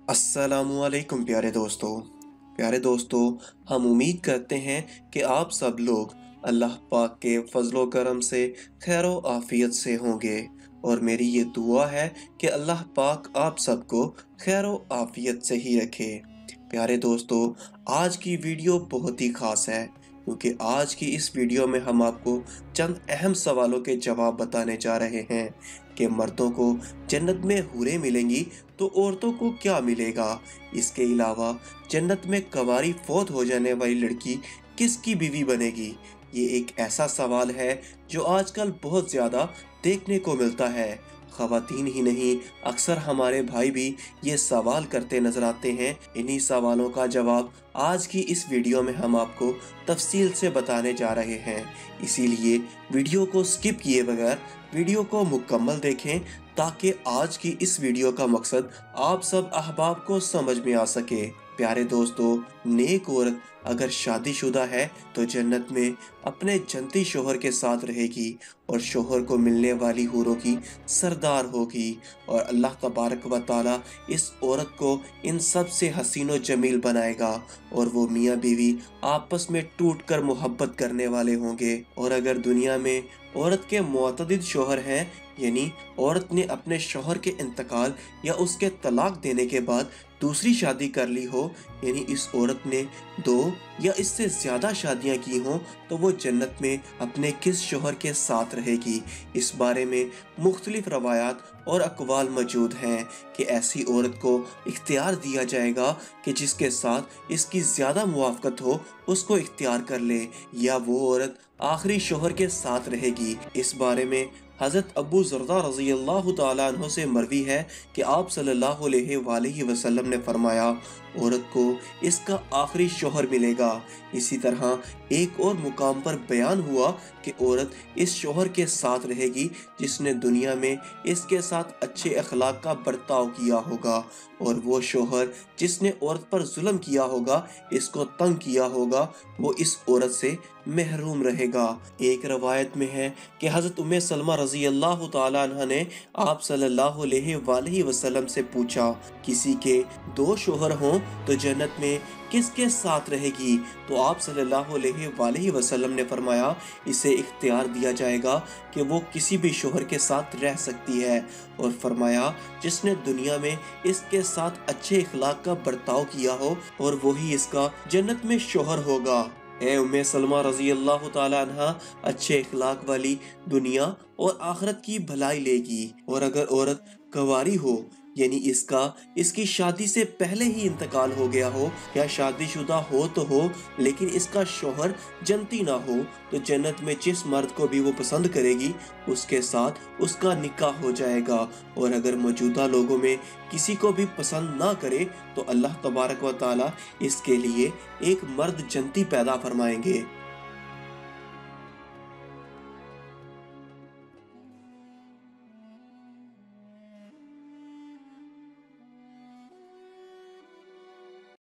अस्सलामुअलैकुम प्यारे दोस्तों हम उम्मीद करते हैं कि आप सब लोग अल्लाह पाक के फजलो करम से खैर आफियत से होंगे। और मेरी ये दुआ है कि अल्लाह पाक आप सबको खैर आफियत से ही रखे। प्यारे दोस्तों, आज की वीडियो बहुत ही खास है क्योंकि आज की इस वीडियो में हम आपको चंद अहम सवालों के जवाब बताने जा रहे हैं कि मर्दों को जन्नत में हूरें मिलेंगी तो औरतों को क्या मिलेगा। इसके अलावा जन्नत में कवारी फौत हो जाने वाली लड़की किसकी बीवी बनेगी। ये एक ऐसा सवाल है जो आजकल बहुत ज़्यादा देखने को मिलता है। ख़वातीन ही नहीं, अक्सर हमारे भाई भी ये सवाल करते नजर आते हैं। इन्हीं सवालों का जवाब आज की इस वीडियो में हम आपको तफसील से बताने जा रहे हैं। इसीलिए वीडियो को स्किप किए बगैर वीडियो को मुकम्मल देखें ताकि आज की इस वीडियो का मकसद आप सब अहबाब को समझ में आ सके। प्यारे दोस्तों, नेक औरत अगर शादीशुदा है तो जन्नत में अपने जन्नती शोहर के साथ रहेगी और शोहर को मिलने वाली हूरों की सरदार होगी। और अल्लाह तबारक व ताला इस औरत को इन सब से हसीन व जमील बनाएगा और वो मियाँ बीवी आपस में टूट कर मोहब्बत करने वाले होंगे। और अगर दुनिया में औरत के मुअत्तदिद शोहर हैं, यानी औरत ने अपने शौहर के इंतकाल या उसके तलाक देने के बाद दूसरी शादी कर ली हो, यानी इस औरत ने 2 या इससे ज्यादा शादियां की हों, तो वो जन्नत में अपने किस शौहर के साथ रहेगी। इस बारे में मुख्तलिफ रवायात और अकवाल मौजूद हैं कि ऐसी औरत को इख्तियार दिया जाएगा कि जिसके साथ इसकी ज्यादा मुवाफकत हो उसको इख्तियार कर ले, या वो औरत आखिरी शौहर के साथ रहेगी। इस बारे में हज़रत अबू ज़रदा रज़ी अल्लाह तआला अन्हु से मरवी है कि आप सल्लल्लाहु अलैहि वसल्लम ने फरमाया, औरत को इसका आखिरी शौहर मिलेगा। इसी तरह एक और मुकाम पर बयान हुआ कि औरत इस शौहर के साथ रहेगी जिसने दुनिया में इसके साथ अच्छे अखलाक का बर्ताव किया होगा, और वो शौहर जिसने औरत पर जुल्म किया होगा, इसको तंग किया होगा, वो इस औरत से महरूम रहेगा। एक रवायत में है कि हज़रत उम्मे सलमा रज़ी अल्लाह तआला अन्हा ने आप सल्लल्लाहु अलैहि वसल्लम से पूछा, किसी के 2 शौहर हों तो जन्नत में किसके साथ रहेगी? तो आप सल्लल्लाहु अलैहि वसल्लम ने फरमाया, इसे इख्तियार दिया जाएगा कि वो किसी भी शौहर के साथ रह सकती है। और फरमाया, जिसने दुनिया में इसके साथ अच्छे इखलाक का बर्ताव किया हो और वही इसका जन्नत में शौहर होगा। ए उम्मे सलमा रज़ी अल्लाह तआला अन्हा अच्छे इखलाक वाली दुनिया और आखिरत की भलाई लेगी। और अगर औरत कंवारी हो, यानी इसकी शादी से पहले ही इंतकाल हो गया हो या शादीशुदा हो तो हो लेकिन इसका शौहर जन्नती ना हो, तो जन्नत में जिस मर्द को भी वो पसंद करेगी उसके साथ उसका निकाह हो जाएगा। और अगर मौजूदा लोगों में किसी को भी पसंद ना करे तो अल्लाह तबारक व ताला इसके लिए एक मर्द जन्नती पैदा फरमाएंगे।